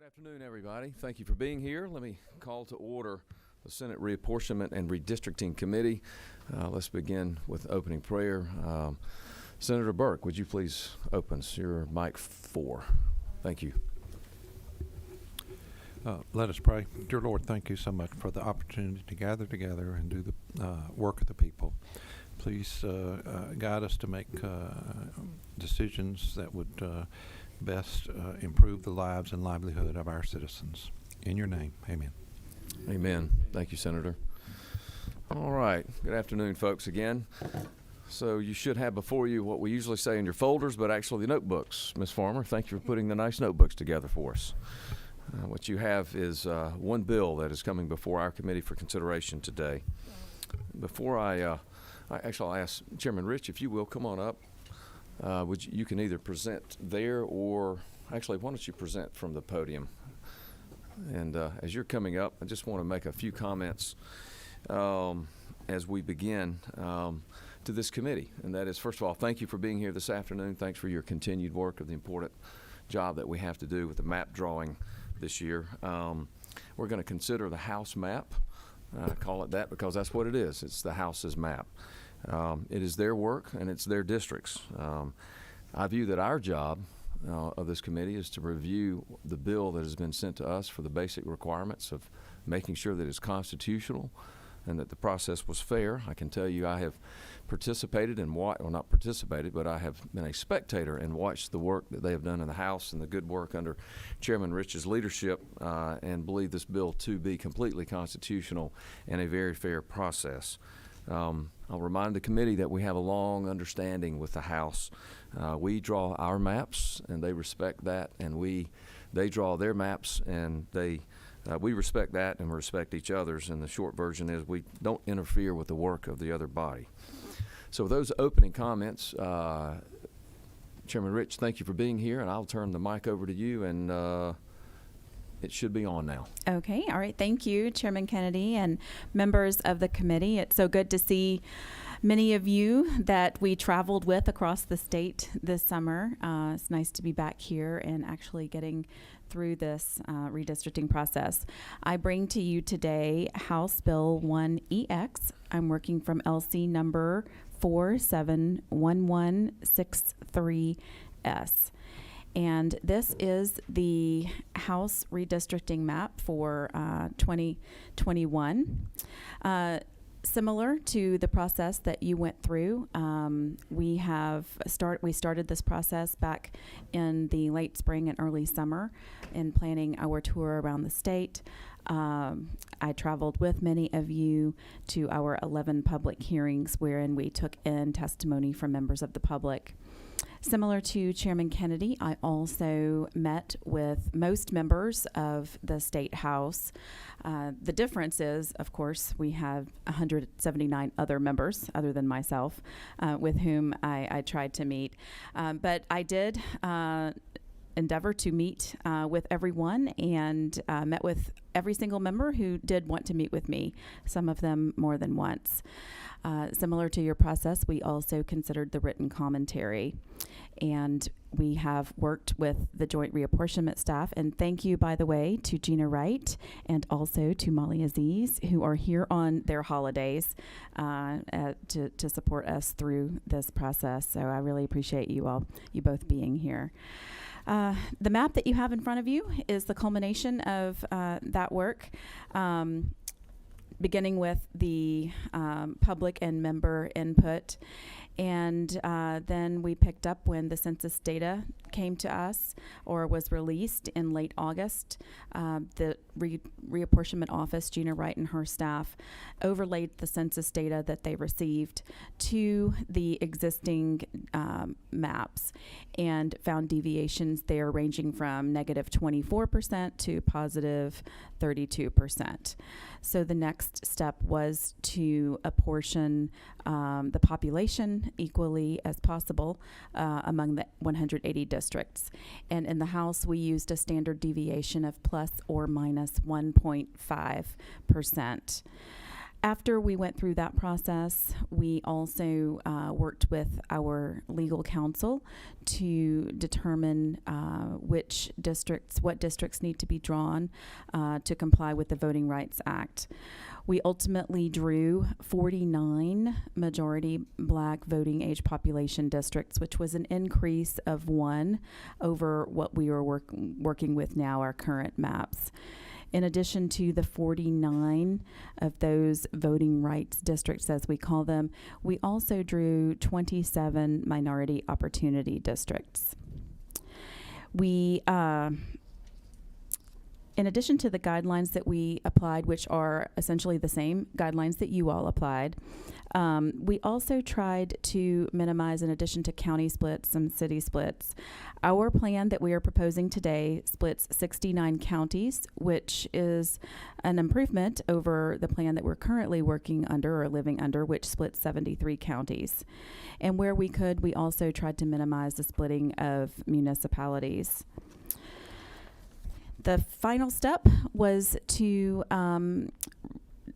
Good afternoon, everybody. Thank you for being here. Let me call to order the Senate Reapportionment and Redistricting Committee. Let's begin with opening prayer. Senator Burke, would you please open your mic 4? Thank you. Let us pray. Dear Lord, thank you so much for the opportunity to gather together and do the work of the people. Please guide us to make decisions that would best improve the lives and livelihood of our citizens. In your name, amen. Amen. Thank you, Senator. All right. Good afternoon, folks, again. So you should have before you what we usually say in your folders, but actually the notebooks. Ms. Farmer, thank you for putting the nice notebooks together for us. What you have is one bill that is coming before our committee for consideration today. Before I'll ask Chairman Rich, if you will, come on up. You can either present there or actually, why don't you present from the podium? And as you're coming up, I just want to make a few comments as we begin to this committee. And that is, first of all, thank you for being here this afternoon. Thanks for your continued work of the important job that we have to do with the map drawing this year. We're going to consider the House map. I call it that because that's what it is. It's the House's map. It is their work and it's their districts. I view that our job of this committee is to review the bill that has been sent to us for the basic requirements of making sure that it's constitutional and that the process was fair. I can tell you I have participated in not participated, but I have been a spectator and watched the work that they have done in the House and the good work under Chairman Rich's leadership and believe this bill to be completely constitutional and a very fair process. I'll remind the committee that we have a long understanding with the House. We draw our maps and they respect that, and they draw their maps and we respect that and respect each other's, and the short version is we don't interfere with the work of the other body. So with those opening comments, Chairman Rich, thank you for being here, and I'll turn the mic over to you, and it should be on now. Okay. All right. Thank you, Chairman Kennedy and members of the committee. It's so good to see many of you that we traveled with across the state this summer. It's nice to be back here and actually getting through this redistricting process. I bring to you today House Bill 1EX. I'm working from LC number 471163S. And this is the House redistricting map for 2021. Similar to the process that you went through, we started this process back in the late spring and early summer in planning our tour around the state. I traveled with many of you to our 11 public hearings wherein we took in testimony from members of the public. Similar to Chairman Kennedy, I also met with most members of the State House. The difference is, of course, we have 179 other members other than myself with whom I tried to meet. But I did endeavor to meet with everyone and met with every single member who did want to meet with me, some of them more than once. Similar to your process, we also considered the written commentary, and we have worked with the joint reapportionment staff. And thank you, by the way, to Gina Wright and also to Molly Aziz, who are here on their holidays to support us through this process. So I really appreciate you both being here. The map that you have in front of you is the culmination of that work. Beginning with the public and member input. And then we picked up when the census data came to us or was released in late August. The reapportionment office, Gina Wright and her staff, overlaid the census data that they received to the existing maps and found deviations there ranging from negative 24% to positive 32%. So the next step was to apportion the population equally as possible among the 180 districts. And in the House, we used a standard deviation of plus or minus 1.5%. After we went through that process, we also worked with our legal counsel to determine what districts need to be drawn to comply with the Voting Rights Act. We ultimately drew 49 majority Black voting age population districts, which was an increase of 1 over what we were working with now, our current maps. In addition to the 49 of those voting rights districts, as we call them, we also drew 27 minority opportunity districts. We, in addition to the guidelines that we applied, which are essentially the same guidelines that you all applied, we also tried to minimize, in addition to county splits, some city splits. Our plan that we are proposing today splits 69 counties, which is an improvement over the plan that we're currently working under or living under, which splits 73 counties. And where we could, we also tried to minimize the splitting of municipalities. The final step was to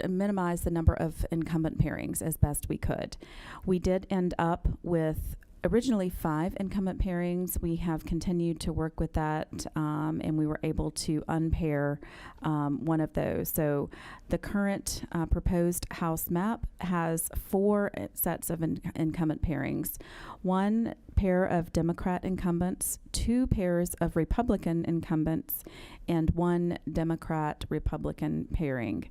minimize the number of incumbent pairings as best we could. We did end up with originally 5 incumbent pairings. We have continued to work with that, and we were able to unpair one of those. So the current proposed House map has 4 sets of incumbent pairings. 1 pair of Democrat incumbents, 2 pairs of Republican incumbents, and 1 Democrat-Republican pairing.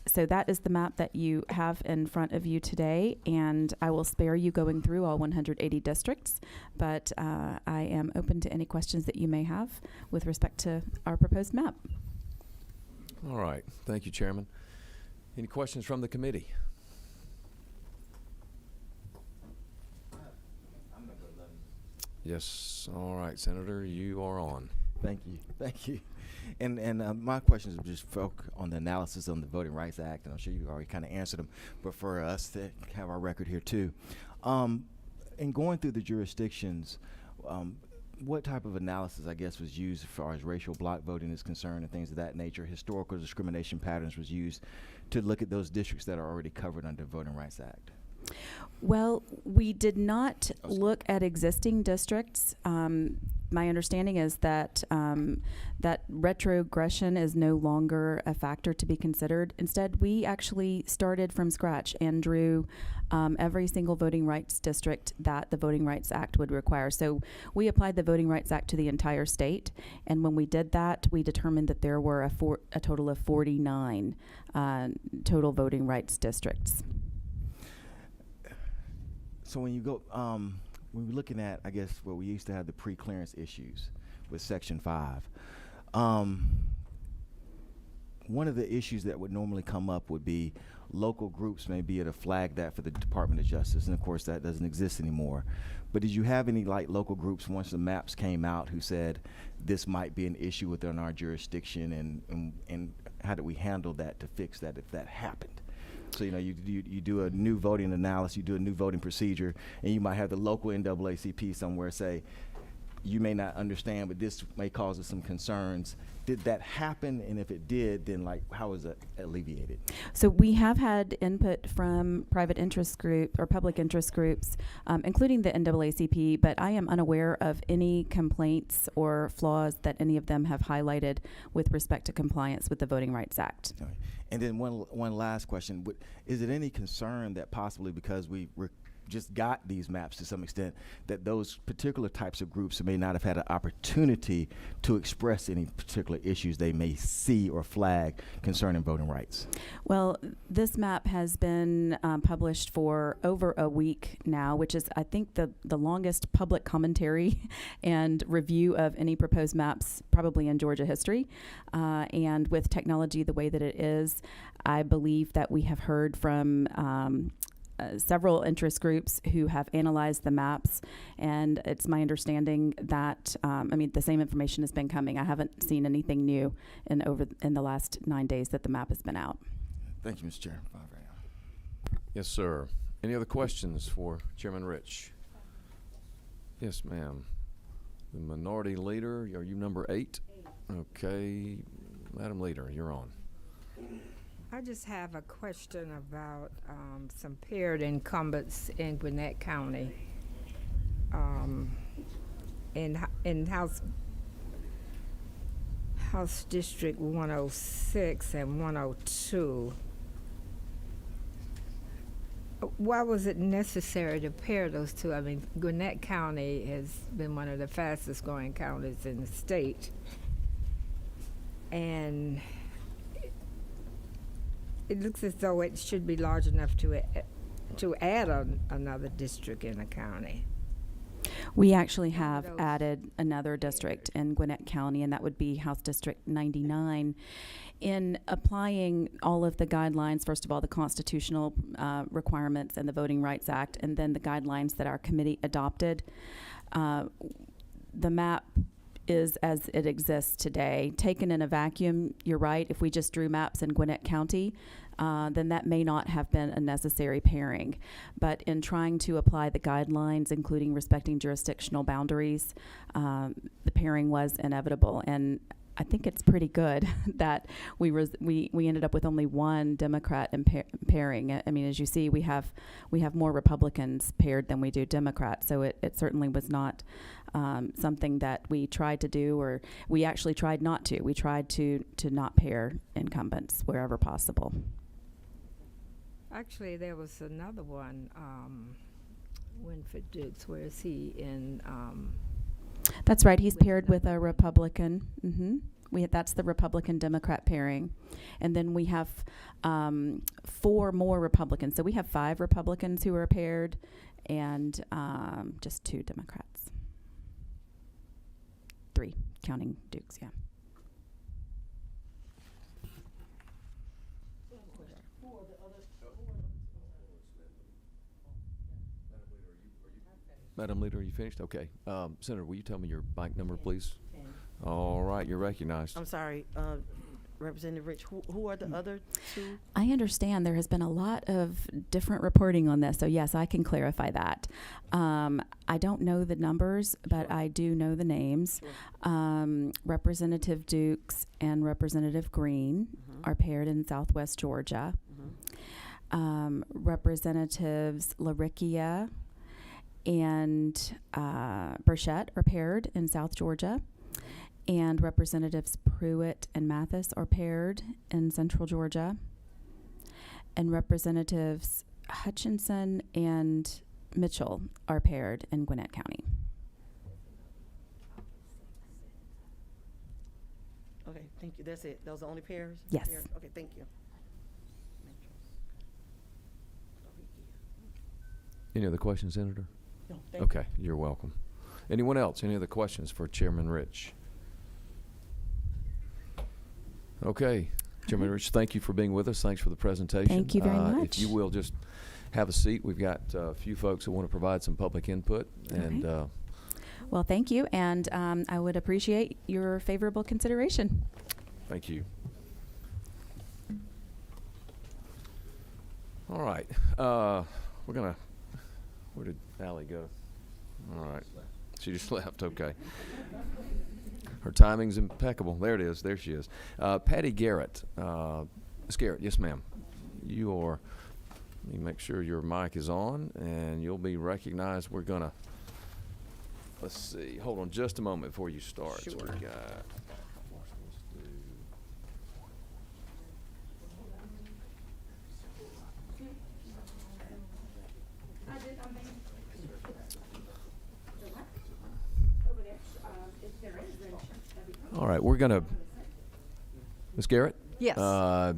So that is the map that you have in front of you today, and I will spare you going through all 180 districts, but I am open to any questions that you may have with respect to our proposed map. All right. Thank you, Chairman. Any questions from the committee? Yes. All right, Senator, you are on. Thank you. Thank you. And my questions are just focused on the analysis on the Voting Rights Act, and I'm sure you already kind of answered them, but for us to have our record here too. In going through the jurisdictions, what type of analysis, I guess, was used as far as racial block voting is concerned and things of that nature? Historical discrimination patterns was used to look at those districts that are already covered under the Voting Rights Act? Well, we did not look at existing districts. My understanding is that that retrogression is no longer a factor to be considered. Instead, we actually started from scratch and drew every single voting rights district that the Voting Rights Act would require. So we applied the Voting Rights Act to the entire state, and when we did that, we determined that there were a total of 49 total voting rights districts. So when you go, when we're looking at, I guess, what we used to have the pre-clearance issues with Section 5, one of the issues that would normally come up would be local groups may be able to flag that for the Department of Justice, and of course that doesn't exist anymore. But did you have any like local groups once the maps came out who said this might be an issue within our jurisdiction, and how did we handle that to fix that if that happened? So, you know, you do a new voting analysis, you do a new voting procedure, and you might have the local NAACP somewhere say, you may not understand, but this may cause us some concerns. Did that happen? And if it did, then like, how was it alleviated? So we have had input from private interest group or public interest groups, including the NAACP, but I am unaware of any complaints or flaws that any of them have highlighted with respect to compliance with the Voting Rights Act. Okay. And then one last question. Is it any concern that possibly because we just got these maps to some extent, that those particular types of groups may not have had an opportunity to express any particular issues they may see or flag concerning voting rights? Well, this map has been published for over a week now, which is, I think, the longest public commentary and review of any proposed maps probably in Georgia history. And with technology the way that it is, I believe that we have heard from several interest groups who have analyzed the maps, and it's my understanding that the same information has been coming. I haven't seen anything new in the last 9 days that the map has been out. Thank you, Mr. Chair. Yes, sir. Any other questions for Chairman Rich? Yes, ma'am. The minority leader, are you number 8? Okay, Madam Leader, you're on. I just have a question about some paired incumbents in Gwinnett County. In House District 106 and 102. Why was it necessary to pair those two? I mean, Gwinnett County has been one of the fastest growing counties in the state. And it looks as though it should be large enough to add another district in a county. We actually have those added another district in Gwinnett County, and that would be House District 99. In applying all of the guidelines, first of all, the constitutional requirements and the Voting Rights Act, and then the guidelines that our committee adopted, the map is as it exists today. Taken in a vacuum, you're right, if we just drew maps in Gwinnett County, then that may not have been a necessary pairing. But in trying to apply the guidelines, including respecting jurisdictional boundaries, the pairing was inevitable. And I think it's pretty good that we ended up with only one Democrat pairing. I mean, as you see, we have more Republicans paired than we do Democrats. So it certainly was not something that we tried to do, or we actually tried not to. We tried to not pair incumbents wherever possible. Actually, there was another one, Winfred Dukes. Where is he in? That's right. He's With paired with a Republican. That's the Republican-Democrat pairing. And then we have 4 more Republicans. So we have 5 Republicans who are paired and just 2 Democrats. 3, counting Dukes, yeah. Madam Leader, are you finished? Okay. Senator, will you tell me your mic number, please? All right, you're recognized. I'm sorry, Representative Rich, who are the other 2? I understand there has been a lot of different reporting on this, so yes, I can clarify that. I don't know the numbers, but I do know the names. Representative Dukes and Representative Green are paired in Southwest Georgia. Representatives LaRicchia and Burchett are paired in South Georgia. And Representatives Pruitt and Mathis are paired in Central Georgia. And Representatives Hutchinson and Mitchell are paired in Gwinnett County. Okay, thank you. That's it. Those are the only pairs? Yes. Okay, thank you. Any other questions, Senator? No, thank Okay, you're welcome. Anyone else? Any other questions for Chairman Rich? Okay, Chairman Rich, thank you for being with us. Thanks for the presentation. Thank you very much. If you will just have a seat, we've got a few folks who want to provide some public input. And Well, thank you, and I would appreciate your favorable consideration. thank you. All right, we're gonna. Where did Allie go? All right, she just left. Okay. Her timing's impeccable. There it is. There she is. Patty Garrett. Ms. Garrett, yes, ma'am. You are. Let me make sure your mic is on, and you'll be recognized. We're gonna. Let's see. Hold on just a moment before you start. So Sure. we got. All right, we're gonna. Ms. Garrett. Yes. Hi.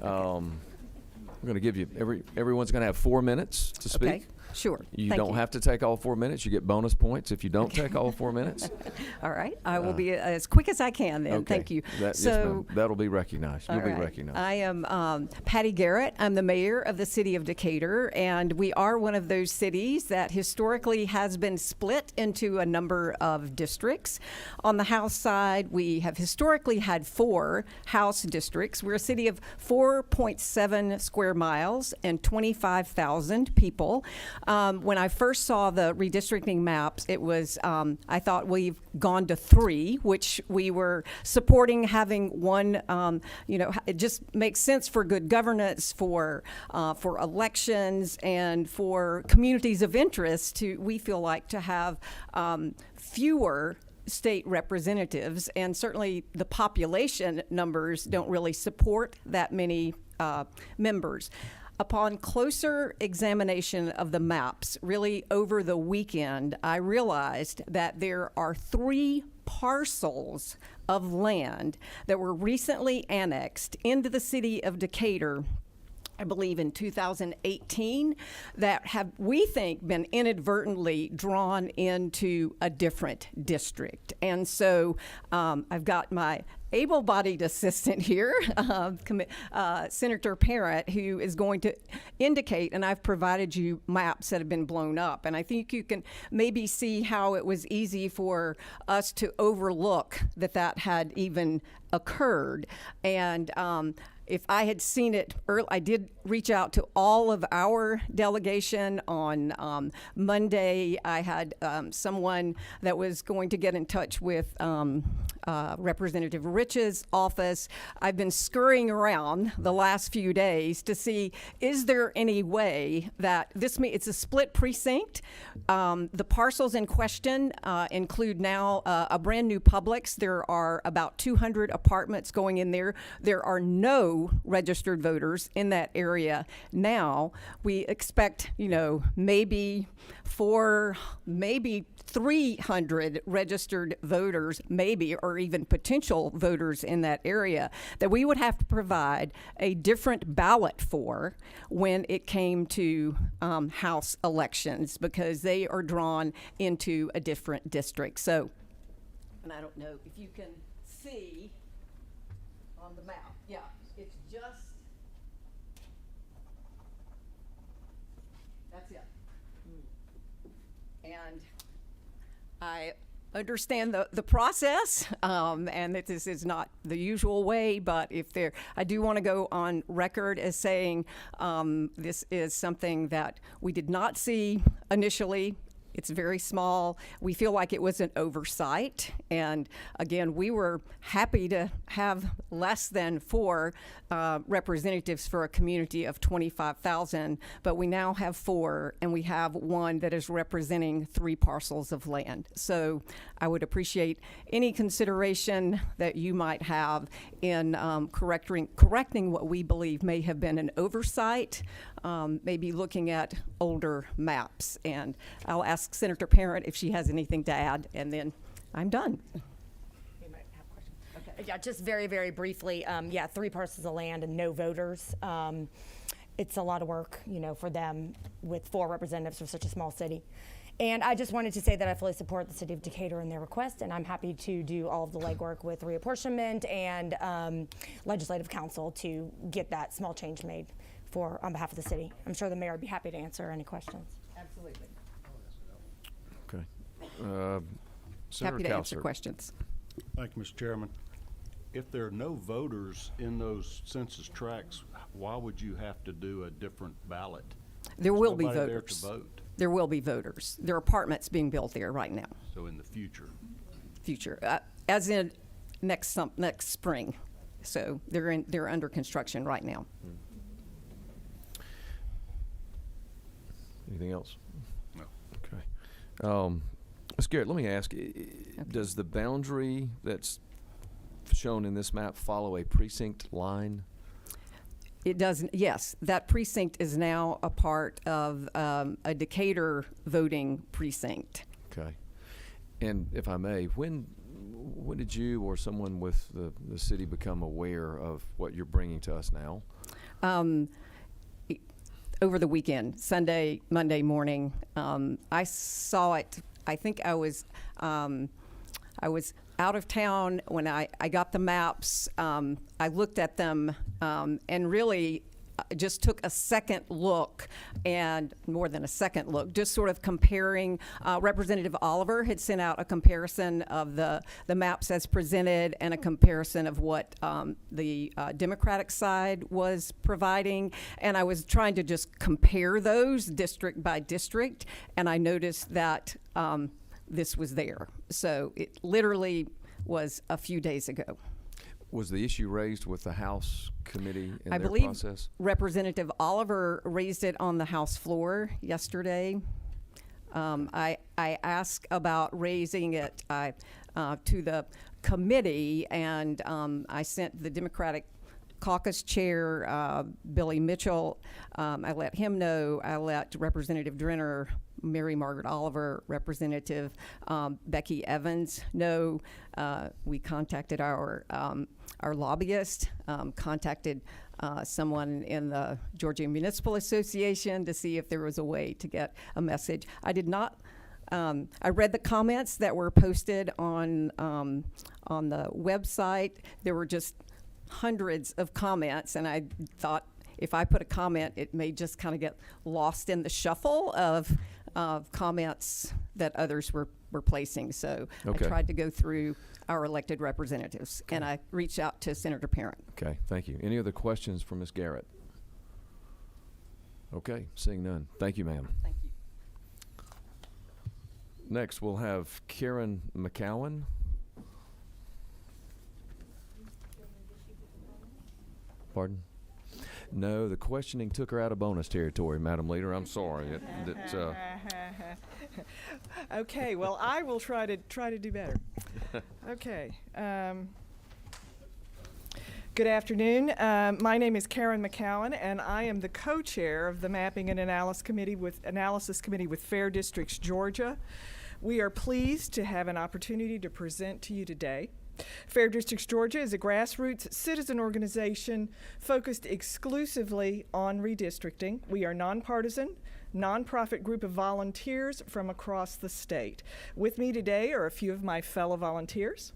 We're gonna give you everyone's gonna have 4 minutes to speak. Okay, sure. You Thank don't have to take all 4 minutes. You get bonus points if you don't take all 4 minutes. All right, I will be as quick as I can then. Okay. Thank you. Yes, ma'am. That'll be recognized. You'll All be right. recognized. I am Patty Garrett. I'm the mayor of the city of Decatur, and we are one of those cities that historically has been split into a number of districts. On the House side, we have historically had 4 House districts. We're a city of 4.7 square miles and 25,000 people. When I first saw the redistricting maps, it was, I thought we've gone to 3, which we were supporting having one. It just makes sense for good governance, for elections, and for communities of interest. We feel like to have fewer state representatives, and certainly the population numbers don't really support that many members. Upon closer examination of the maps, really over the weekend, I realized that there are 3 parcels of land that were recently annexed into the city of Decatur, I believe in 2018, that have, we think, been inadvertently drawn into a different district. And so I've got my able-bodied assistant here, Senator Parent, who is going to indicate, and I've provided you maps that have been blown up, and I think you can maybe see how it was easy for us to overlook that had even occurred. And if I had seen it early, I did reach out to all of our delegation on Monday. I had someone that was going to get in touch with Representative Rich's office. I've been scurrying around the last few days to see, is there any way that it's a split precinct. The parcels in question include now a brand new Publix. There are about 200 apartments going in there. There are no registered voters in that area now. We expect, maybe 300 registered voters, maybe, or even potential voters in that area that we would have to provide a different ballot for when it came to House elections, because they are drawn into a different district. So, and I don't know if you can see on the map. Yeah, it's just, that's it. And I understand the process, and that this is not the usual way, but I do want to go on record as saying this is something that we did not see initially. It's very small. We feel like it was an oversight. And again, we were happy to have less than 4 representatives for a community of 25,000, but we now have 4, and we have one that is representing 3 parcels of land. So I would appreciate any consideration that you might have in correcting what we believe may have been an oversight, maybe looking at older maps. And I'll ask Senator Parent if she has anything to add, and then I'm done. You might have questions. Okay. Yeah, just very, very briefly. 3 parcels of land and no voters. It's a lot of work, for them with 4 representatives for such a small city. And I just wanted to say that I fully support the city of Decatur in their request, and I'm happy to do all of the legwork with reapportionment and legislative council to get that small change made on behalf of the city. I'm sure the mayor would be happy to answer any questions. Absolutely. Okay. Happy to answer questions. Thank you, Mr. Chairman. If there are no voters in those census tracts, why would you have to do a different ballot? There will be Nobody there voters. to vote. There will be voters. There are apartments being built there right now. So in the future. As in next spring. So they're under construction right now. Anything else? No. Okay. Ms. Garrett, let me ask, does the boundary that's shown in this map follow a precinct line? It doesn't. Yes, that precinct is now a part of a Decatur voting precinct. Okay. And if I may, when did you or someone with the city become aware of what you're bringing to us now? Over the weekend, Monday morning, I saw it. I think I was out of town when I got the maps. I looked at them, and really just took a second look, and more than a second look, just sort of comparing. Representative Oliver had sent out a comparison of the maps as presented and a comparison of what the Democratic side was providing. And I was trying to just compare those district by district, and I noticed that this was there. So it literally was a few days ago. Was the issue raised with the House committee in I their believe process? Representative Oliver raised it on the House floor yesterday. I asked about raising it to the committee, and I sent the Democratic caucus chair, Billy Mitchell. I let him know. I let Representative Drenner, Mary Margaret Oliver, Representative Becky Evans know. We contacted our lobbyist, contacted someone in the Georgia Municipal Association to see if there was a way to get a message. I did not. I read the comments that were posted on the website. There were just hundreds of comments, and I thought if I put a comment, it may just kind of get lost in the shuffle of comments that others were placing. So Okay. I tried to go through our elected representatives, and I reached out to Senator Parent. Okay, thank you. Any other questions for Ms. Garrett? Okay, seeing none. Thank you, ma'am. Thank you. Next, we'll have Karen McCowan. Pardon? No, the questioning took her out of bonus territory, Madam Leader. I'm sorry. Okay, well, I will try to do better. Okay. Good afternoon. My name is Karen McCowan, and I am the co-chair of the Mapping and Analysis Committee with Fair Districts Georgia. We are pleased to have an opportunity to present to you today. Fair Districts Georgia is a grassroots citizen organization focused exclusively on redistricting. We are nonpartisan, nonprofit group of volunteers from across the state. With me today are a few of my fellow volunteers.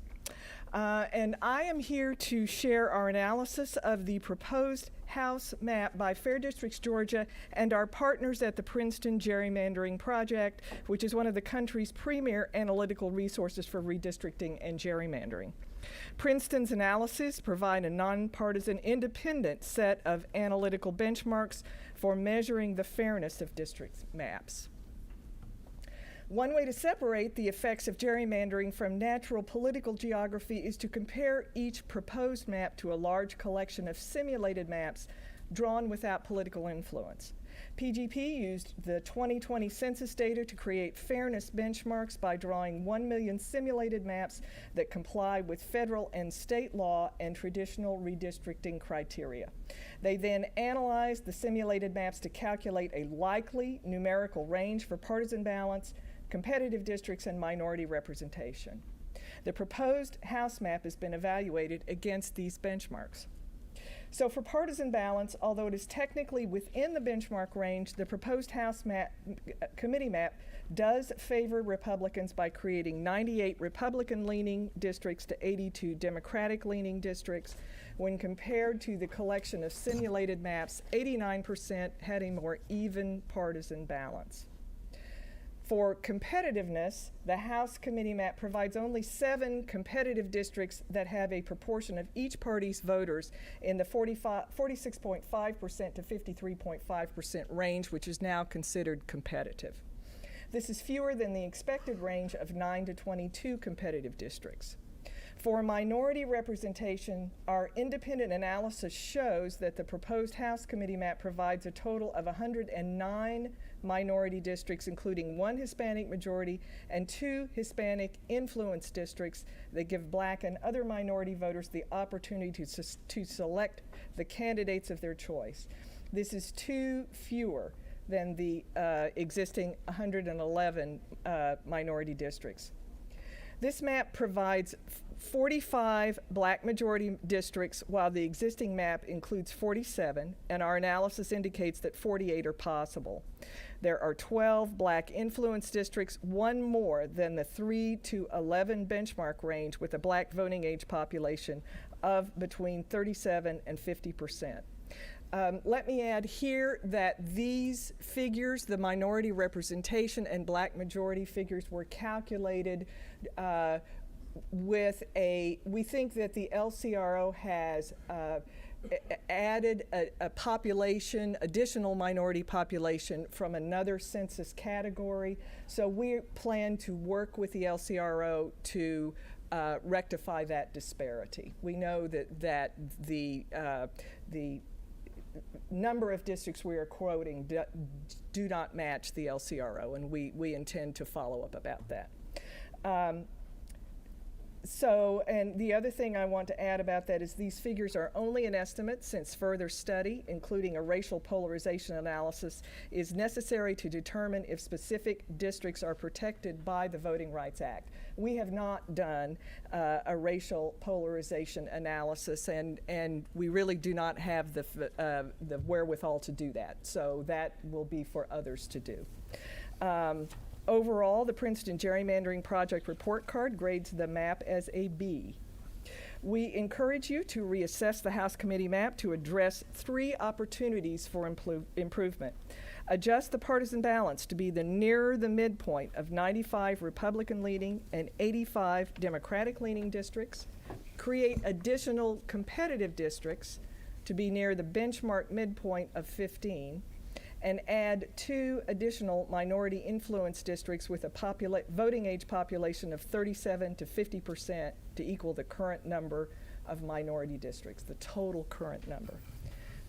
And I am here to share our analysis of the proposed House map by Fair Districts Georgia and our partners at the Princeton Gerrymandering Project, which is one of the country's premier analytical resources for redistricting and gerrymandering. Princeton's analyses provide a nonpartisan, independent set of analytical benchmarks for measuring the fairness of district maps. One way to separate the effects of gerrymandering from natural political geography is to compare each proposed map to a large collection of simulated maps drawn without political influence. PGP used the 2020 census data to create fairness benchmarks by drawing 1 million simulated maps that comply with federal and state law and traditional redistricting criteria. They then analyzed the simulated maps to calculate a likely numerical range for partisan balance, competitive districts, and minority representation. The proposed House map has been evaluated against these benchmarks. So for partisan balance, although it is technically within the benchmark range, the proposed House committee map does favor Republicans by creating 98 Republican-leaning districts to 82 Democratic-leaning districts. When compared to the collection of simulated maps, 89% had a more even partisan balance. For competitiveness, the House committee map provides only 7 competitive districts that have a proportion of each party's voters in the 46.5% to 53.5% range, which is now considered competitive. This is fewer than the expected range of 9 to 22 competitive districts. For minority representation, our independent analysis shows that the proposed House committee map provides a total of 109 minority districts, including 1 Hispanic majority and 2 Hispanic influence districts that give Black and other minority voters the opportunity to select the candidates of their choice. This is 2 fewer than the existing 111 minority districts. This map provides 45 Black majority districts, while the existing map includes 47, and our analysis indicates that 48 are possible. There are 12 Black influence districts, 1 more than the 3 to 11 benchmark range, with a Black voting age population of between 37 and 50%. Let me add here that these figures, the minority representation and black majority figures, were calculated we think that the LCRO has added a population, additional minority population from another census category. So we plan to work with the LCRO to rectify that disparity. We know that the number of districts we are quoting do not match the LCRO, and we intend to follow up about that. And the other thing I want to add about that is these figures are only an estimate, since further study, including a racial polarization analysis, is necessary to determine if specific districts are protected by the Voting Rights Act. We have not done a racial polarization analysis, and we really do not have the wherewithal to do that. So that will be for others to do. Overall, the Princeton Gerrymandering Project report card grades the map as a B. We encourage you to reassess the House Committee map to address 3 opportunities for improvement. Adjust the partisan balance to be nearer the midpoint of 95 Republican-leaning and 85 Democratic-leaning districts. Create additional competitive districts to be near the benchmark midpoint of 15. And add 2 additional minority influence districts with a voting age population of 37 to 50% to equal the current number of minority districts, the total current number.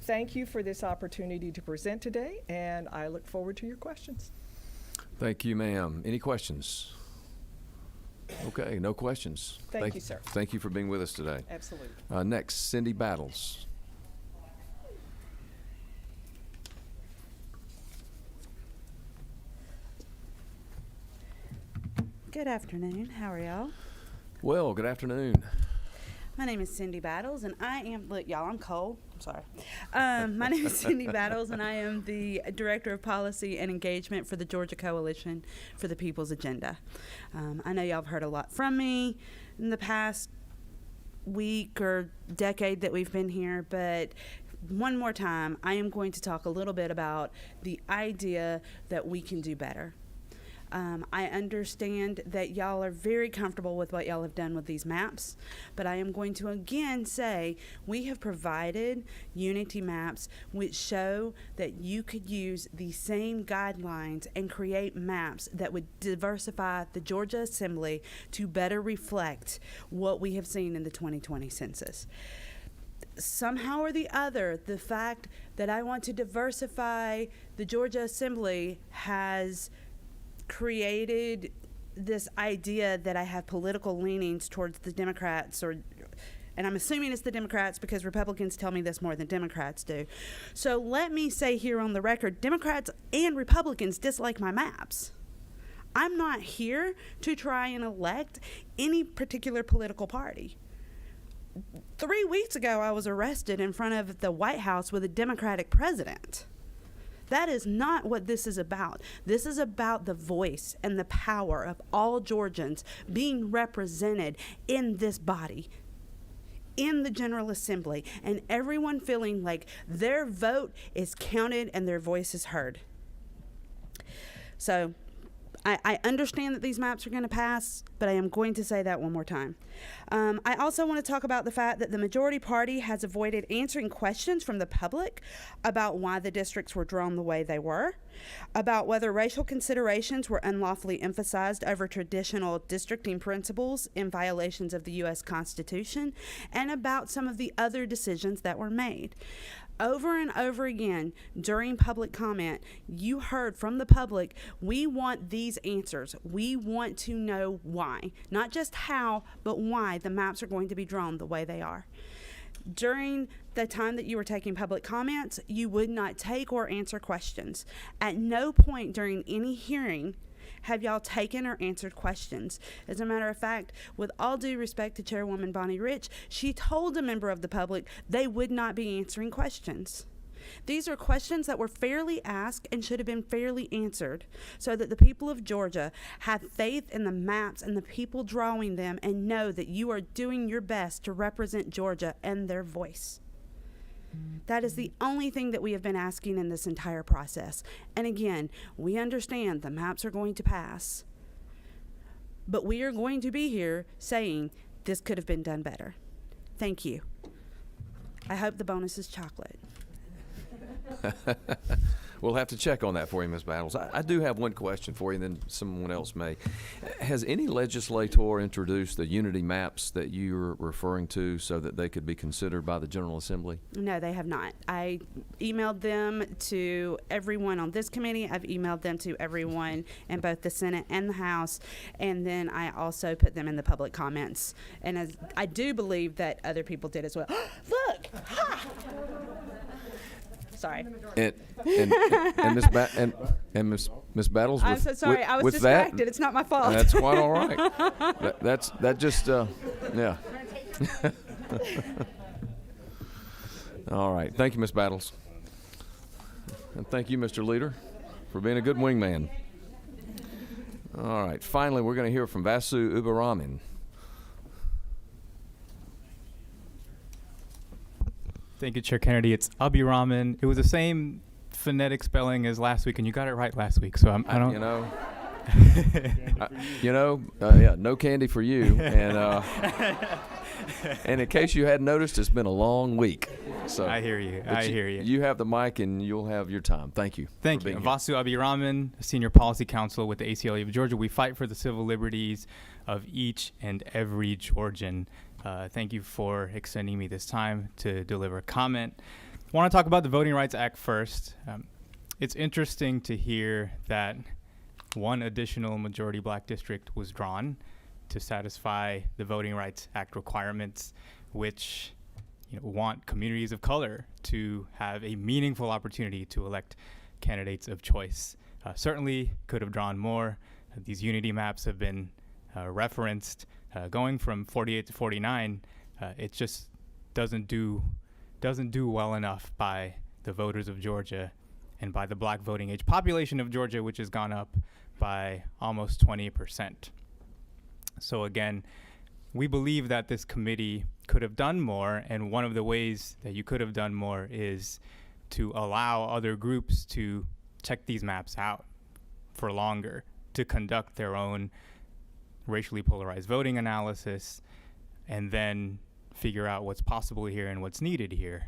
Thank you for this opportunity to present today, and I look forward to your questions. Thank you, ma'am. Any questions? Okay, no questions. Thank you, sir. Thank you for being with us today. Absolutely. Next, Cindy Battles. Good afternoon. How are y'all? Well, good afternoon. My name is Cindy Battles, and I am, look, y'all, I'm cold. I'm sorry. My name is Cindy Battles, and I am the Director of Policy and Engagement for the Georgia Coalition for the People's Agenda. I know y'all have heard a lot from me in the past week or decade that we've been here, but one more time, I am going to talk a little bit about the idea that we can do better. I understand that y'all are very comfortable with what y'all have done with these maps, but I am going to again say we have provided unity maps which show that you could use the same guidelines and create maps that would diversify the Georgia Assembly to better reflect what we have seen in the 2020 census. Somehow or the other, the fact that I want to diversify the Georgia Assembly has created this idea that I have political leanings towards the Democrats, and I'm assuming it's the Democrats because Republicans tell me this more than Democrats do. So let me say here on the record, Democrats and Republicans dislike my maps. I'm not here to try and elect any particular political party. 3 weeks ago, I was arrested in front of the White House with a Democratic president. That is not what this is about. This is about the voice and the power of all Georgians being represented in this body, in the General Assembly, and everyone feeling like their vote is counted and their voice is heard. So I understand that these maps are going to pass, but I am going to say that one more time. I also want to talk about the fact that the majority party has avoided answering questions from the public about why the districts were drawn the way they were, about whether racial considerations were unlawfully emphasized over traditional districting principles in violations of the U.S. Constitution, and about some of the other decisions that were made. Over and over again during public comment, you heard from the public, we want these answers. We want to know why. Not just how, but why the maps are going to be drawn the way they are. During the time that you were taking public comments, you would not take or answer questions. At no point during any hearing have y'all taken or answered questions. As a matter of fact, with all due respect to Chairwoman Bonnie Rich, she told a member of the public they would not be answering questions. These are questions that were fairly asked and should have been fairly answered so that the people of Georgia have faith in the maps and the people drawing them and know that you are doing your best to represent Georgia and their voice. That is the only thing that we have been asking in this entire process. And again, we understand the maps are going to pass, but we are going to be here saying this could have been done better. Thank you. I hope the bonus is chocolate. We'll have to check on that for you, Ms. Battles. I do have one question for you, and then someone else may. Has any legislator introduced the unity maps that you're referring to so that they could be considered by the General Assembly? No, they have not. I emailed them to everyone on this committee. I've emailed them to everyone in both the Senate and the House. And then I also put them in the public comments. And as I do believe that other people did as well. Look! Ha! Sorry. And Miss Battles. I'm so sorry. I was distracted. It's not my fault. That's quite all right. Yeah. All right. Thank you, Miss Battles, and thank you, Mr. Leader, for being a good wingman. All right. Finally, we're going to hear from Vasu Abiraman. Thank you, Chair Kennedy. It's Abiraman. It was the same phonetic spelling as last week, and you got it right last week. So I don't. Yeah, no candy for you. And and in case you hadn't noticed, it's been a long week. So I hear you. I hear you. You have the mic, and you'll have your time. Thank you. Thank for you. being here. Vasu Abiraman, Senior Policy Counsel with the ACLU of Georgia. We fight for the civil liberties of each and every Georgian. Thank you for extending me this time to deliver a comment. I want to talk about the Voting Rights Act first. It's interesting to hear that one additional majority black district was drawn to satisfy the Voting Rights Act requirements, which want communities of color to have a meaningful opportunity to elect candidates of choice. Certainly could have drawn more. These unity maps have been referenced. Going from 48 to 49, it just doesn't do well enough by the voters of Georgia and by the black voting age population of Georgia, which has gone up by almost 20%. So again, we believe that this committee could have done more, and one of the ways that you could have done more is to allow other groups to check these maps out for longer, to conduct their own racially polarized voting analysis, and then figure out what's possible here and what's needed here.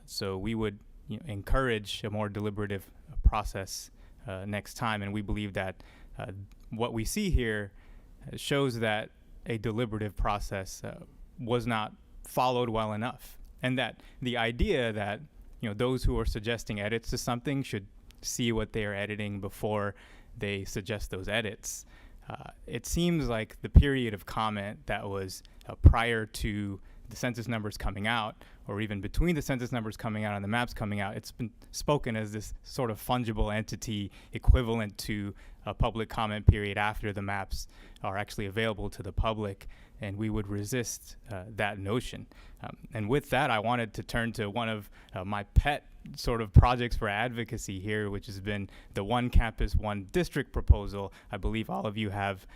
So we would encourage a more deliberative process next time, and we believe that what we see here shows that a deliberative process was not followed well enough, and that the idea that those who are suggesting edits to something should see what they are editing before they suggest those edits. It seems like the period of comment that was prior to the census numbers coming out, or even between the census numbers coming out and the maps coming out, it's been spoken as this sort of fungible entity equivalent to a public comment period after the maps are actually available to the public, and we would resist that notion. And with that, I wanted to turn to one of my pet sort of projects for advocacy here, which has been the One Campus, One District proposal. I believe all of you have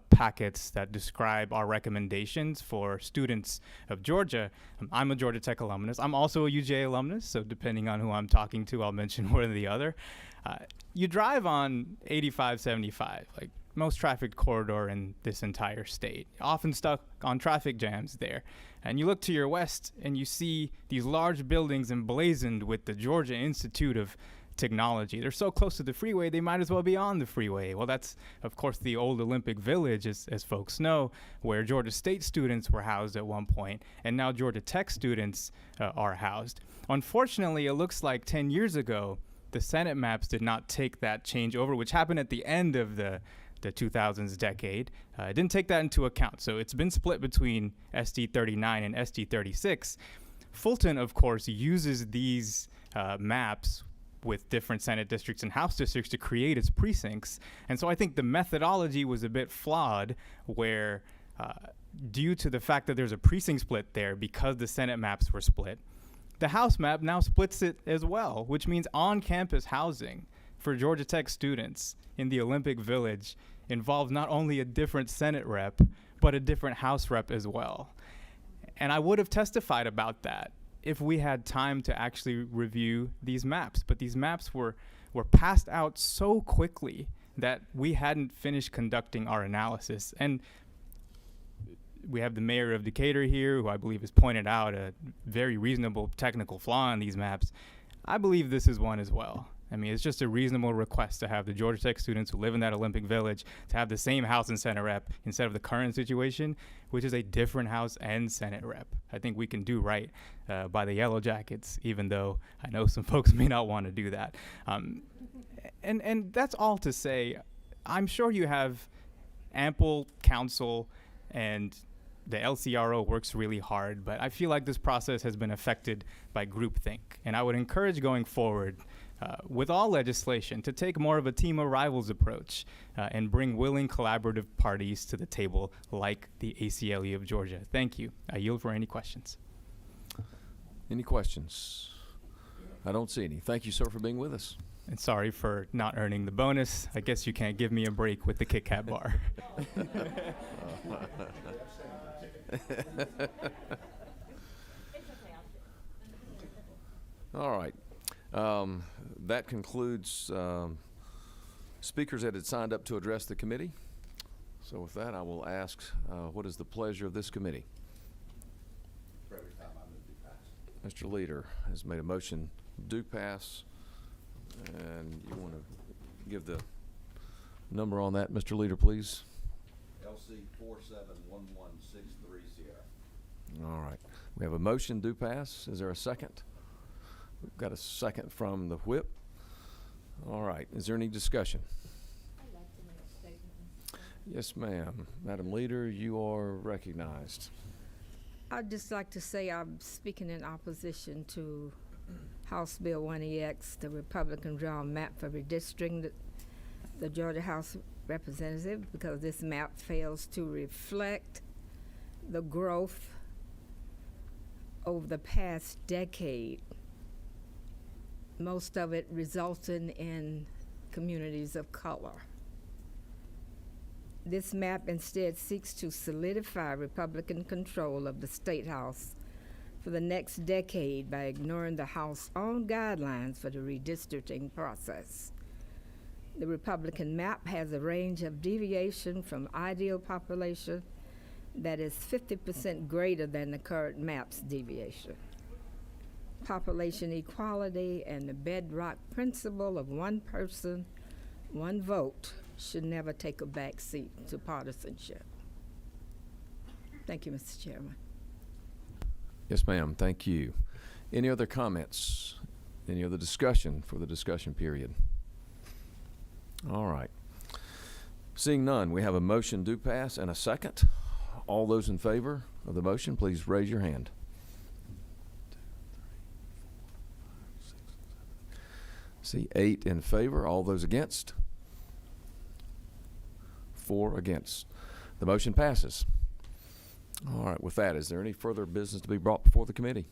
packets that describe our recommendations for students of Georgia. I'm a Georgia Tech alumnus. I'm also a UGA alumnus, so depending on who I'm talking to, I'll mention one or the other. You drive on 85-75, like most traffic corridor in this entire state, often stuck on traffic jams there. And you look to your west and you see these large buildings emblazoned with the Georgia Institute of Technology. They're so close to the freeway, they might as well be on the freeway. Well, that's, of course, the old Olympic Village, as folks know, where Georgia State students were housed at one point, and now Georgia Tech students are housed. Unfortunately, it looks like 10 years ago, the Senate maps did not take that change over, which happened at the end of the 2000s decade. It didn't take that into account. So it's been split between SD 39 and SD 36. Fulton, of course, uses these maps with different Senate districts and House districts to create its precincts. And so I think the methodology was a bit flawed, where due to the fact that there's a precinct split there because the Senate maps were split, the House map now splits it as well, which means on-campus housing for Georgia Tech students in the Olympic Village involves not only a different Senate rep, but a different House rep as well. And I would have testified about that if we had time to actually review these maps. But these maps were passed out so quickly that we hadn't finished conducting our analysis. And we have the mayor of Decatur here, who I believe has pointed out a very reasonable technical flaw in these maps. I believe this is one as well. I mean, it's just a reasonable request to have the Georgia Tech students who live in that Olympic Village to have the same House and Senate rep instead of the current situation, which is a different House and Senate rep. I think we can do right by the Yellow Jackets, even though I know some folks may not want to do that. And that's all to say, I'm sure you have ample counsel and the LCRO works really hard, but I feel like this process has been affected by groupthink. And I would encourage going forward with all legislation to take more of a team of rivals approach and bring willing collaborative parties to the table like the ACLU of Georgia. Thank you. I yield for any questions. Any questions? I don't see any. Thank you, sir, for being with us. And sorry for not earning the bonus. I guess you can't give me a break with the Kit Kat bar. All right. That concludes speakers that had signed up to address the committee. So with that, I will ask, what is the pleasure of this committee? Mr. Leader has made a motion do pass. And you want to give the number on that, Mr. Leader, please? LC 471163. All right. We have a motion do pass. Is there a second? We've got a second from the whip. All right. Is there any discussion? I'd like to make a statement. Yes, ma'am. Madam Leader, you are recognized. I'd just like to say I'm speaking in opposition to House Bill 1EX, the Republican drawn map for redistricting the Georgia House Representative, because this map fails to reflect the growth over the past decade, most of it resulting in communities of color. This map instead seeks to solidify Republican control of the State House for the next decade by ignoring the House's own guidelines for the redistricting process. The Republican map has a range of deviation from ideal population that is 50% greater than the current map's deviation. Population equality and the bedrock principle of one person, one vote should never take a back seat to partisanship. Thank you, Mr. Chairman. Yes, ma'am. Thank you. Any other comments? Any other discussion for the discussion period? All right. Seeing none, we have a motion do pass and a second. All those in favor of the motion, please raise your hand. 8 in favor. All those against? 4 against. The motion passes. All right, with that, is there any further business to be brought before the committee?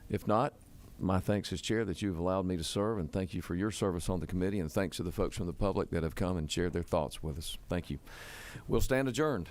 If not, my thanks as chair that you've allowed me to serve, and thank you for your service on the committee, and thanks to the folks from the public that have come and shared their thoughts with us. Thank you. We'll stand adjourned.